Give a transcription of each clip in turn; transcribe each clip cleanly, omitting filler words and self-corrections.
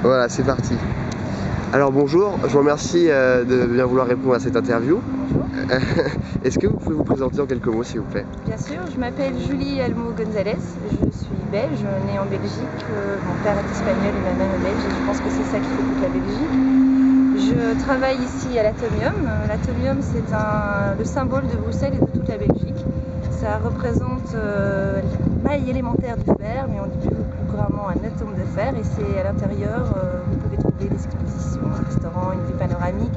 Voilà, c'est parti. Alors bonjour, je vous remercie de bien vouloir répondre à cette interview. Bonjour. Est-ce que vous pouvez vous présenter en quelques mots, s'il vous plaît? Bien sûr, je m'appelle Julie Almo Gonzalez, je suis belge, née en Belgique, mon père est espagnol et ma mère est belge, et je pense que c'est ça qui fait toute la Belgique. Je travaille ici à l'Atomium. L'Atomium, c'est le symbole de Bruxelles et de toute la Belgique. Ça représente la maille élémentaire du fer, mais on dit plus couramment un atome de fer, et c'est à l'intérieur, vous pouvez trouver des expositions, un restaurant, une vue panoramique,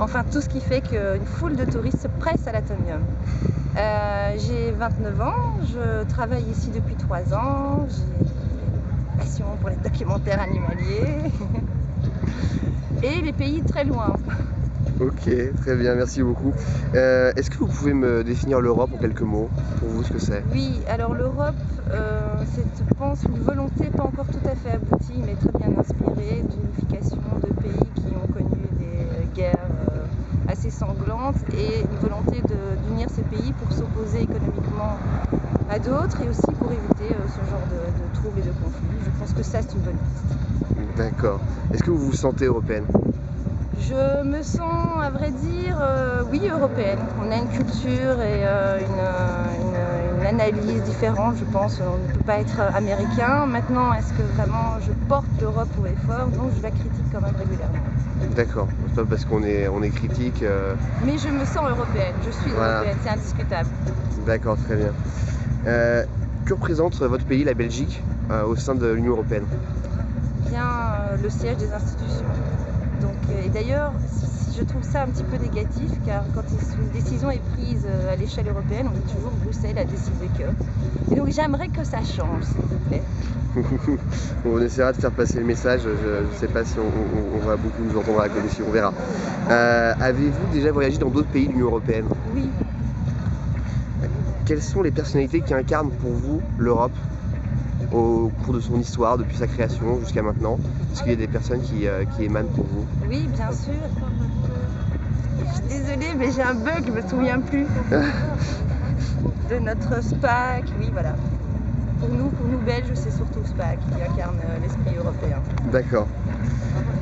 enfin tout ce qui fait qu'une foule de touristes se presse à l'Atomium. J'ai 29 ans, je travaille ici depuis 3 ans, j'ai une passion pour les documentaires animaliers et les pays très loin. Ok, très bien, merci beaucoup. Est-ce que vous pouvez me définir l'Europe en quelques mots, pour vous, ce que c'est? Oui, alors l'Europe, c'est, je pense, une volonté pas encore tout à fait aboutie, mais très bien inspirée d'unification de pays qui ont connu des guerres assez sanglantes, et une volonté d'unir ces pays pour s'opposer économiquement à d'autres et aussi pour éviter ce genre de troubles et de conflits. Je pense que ça, c'est une bonne piste. D'accord. Est-ce que vous vous sentez européenne? Je me sens, à vrai dire, oui, européenne. On a une culture et une analyse différente, je pense. On ne peut pas être américain. Maintenant, est-ce que vraiment je porte l'Europe au effort? Non, je la critique quand même régulièrement. D'accord, c'est pas parce qu'on est critique. Mais je me sens européenne, je suis européenne, c'est indiscutable. D'accord, très bien. Que représente votre pays, la Belgique, au sein de l'Union européenne? Bien, le siège des institutions. Donc, et d'ailleurs, je trouve ça un petit peu négatif, car quand une décision est prise à l'échelle européenne, on dit toujours Bruxelles a décidé que. Et donc j'aimerais que ça change, s'il vous plaît. On essaiera de faire passer le message, je ne sais pas si on va beaucoup nous entendre à la commission, on verra. Avez-vous déjà voyagé dans d'autres pays de l'Union européenne? Oui. Quelles sont les personnalités qui incarnent pour vous l'Europe au cours de son histoire, depuis sa création jusqu'à maintenant? Est-ce qu'il y a des personnes qui émanent pour vous? Oui, bien sûr. Je suis désolée, mais j'ai un bug, je me souviens plus. De notre SPAC, oui, voilà. Pour nous Belges, c'est surtout SPAC qui incarne l'esprit européen. D'accord.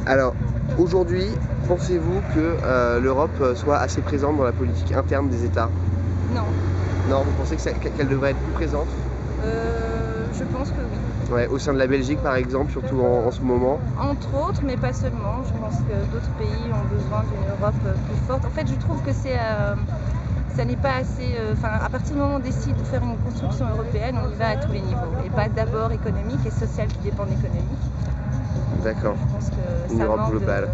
Alors, aujourd'hui, pensez-vous que l'Europe soit assez présente dans la politique interne des États? Non. Non, vous pensez qu'elle devrait être plus présente? Je pense que oui. Ouais, au sein de la Belgique par exemple, surtout en ce moment? Entre autres, mais pas seulement. Je pense que d'autres pays ont besoin d'une Europe plus forte. En fait, je trouve que ça n'est pas assez. À partir du moment où on décide de faire une construction européenne, on y va à tous les niveaux. Et pas d'abord économique et social qui dépend de l'économique. D'accord. Je pense que Une ça Europe manque globale.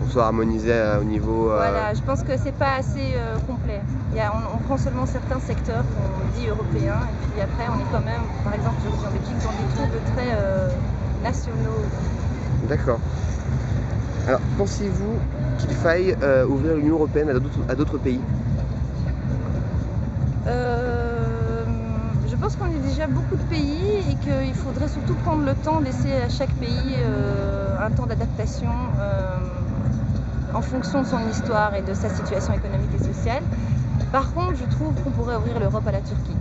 On soit harmonisé au niveau. Voilà, je pense que c'est pas assez complet. On prend seulement certains secteurs qu'on dit européens, et puis après on est quand même, par exemple, je suis en Belgique, dans des troubles très nationaux. D'accord. Alors, pensez-vous qu'il faille ouvrir l'Union européenne à d'autres pays? Je pense qu'on est déjà beaucoup de pays et qu'il faudrait surtout prendre le temps, laisser à chaque pays un temps d'adaptation en fonction de son histoire et de sa situation économique et sociale. Par contre, je trouve qu'on pourrait ouvrir l'Europe à la Turquie.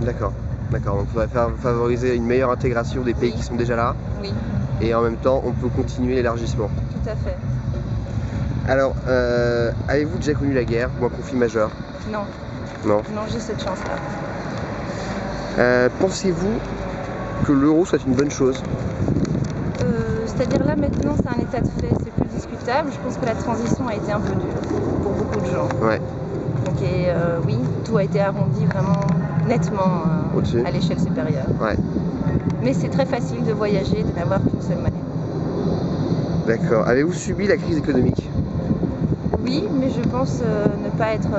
D'accord, d'accord. Donc il faudrait favoriser une meilleure intégration des pays qui sont déjà là. Oui. Et en même temps, on peut continuer l'élargissement. Tout à fait. Alors, avez-vous déjà connu la guerre ou un conflit majeur? Non. Non. Non, j'ai cette chance-là. Pensez-vous que l'euro soit une bonne chose? C'est-à-dire là maintenant c'est un état de fait, c'est plus discutable. Je pense que la transition a été un peu dure pour beaucoup de gens. Ouais. Donc oui, tout a été arrondi vraiment nettement à l'échelle supérieure. Ouais. Mais c'est très facile de voyager, de n'avoir qu'une seule monnaie. D'accord. Avez-vous subi la crise économique? Oui, mais je pense ne pas être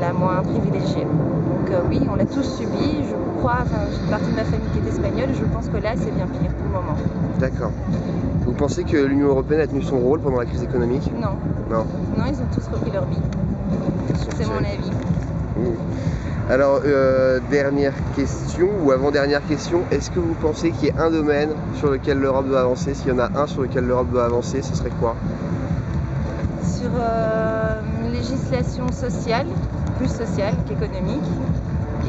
la moins privilégiée. Donc oui, on l'a tous subi. Je crois, j'ai une partie de ma famille qui est espagnole, et je pense que là c'est bien pire pour le moment. D'accord. Vous pensez que l'Union européenne a tenu son rôle pendant la crise économique? Non. Non. Non, ils ont tous repris leur vie. C'est mon avis. Alors, dernière question, ou avant-dernière question, est-ce que vous pensez qu'il y a un domaine sur lequel l'Europe doit avancer? S'il y en a un sur lequel l'Europe doit avancer, ce serait quoi? Sur une législation sociale, plus sociale qu'économique,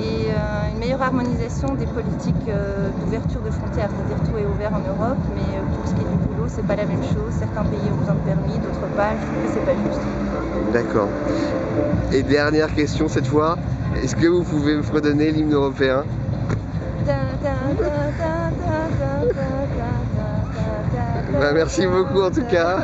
et une meilleure harmonisation des politiques d'ouverture de frontières, c'est-à-dire tout est ouvert en Europe, mais pour ce qui est du boulot, c'est pas la même chose. Certains pays ont besoin de permis, d'autres pas. Je trouve que c'est pas juste. D'accord. Et dernière question cette fois, est-ce que vous pouvez me redonner l'hymne européen? Merci beaucoup en tout cas.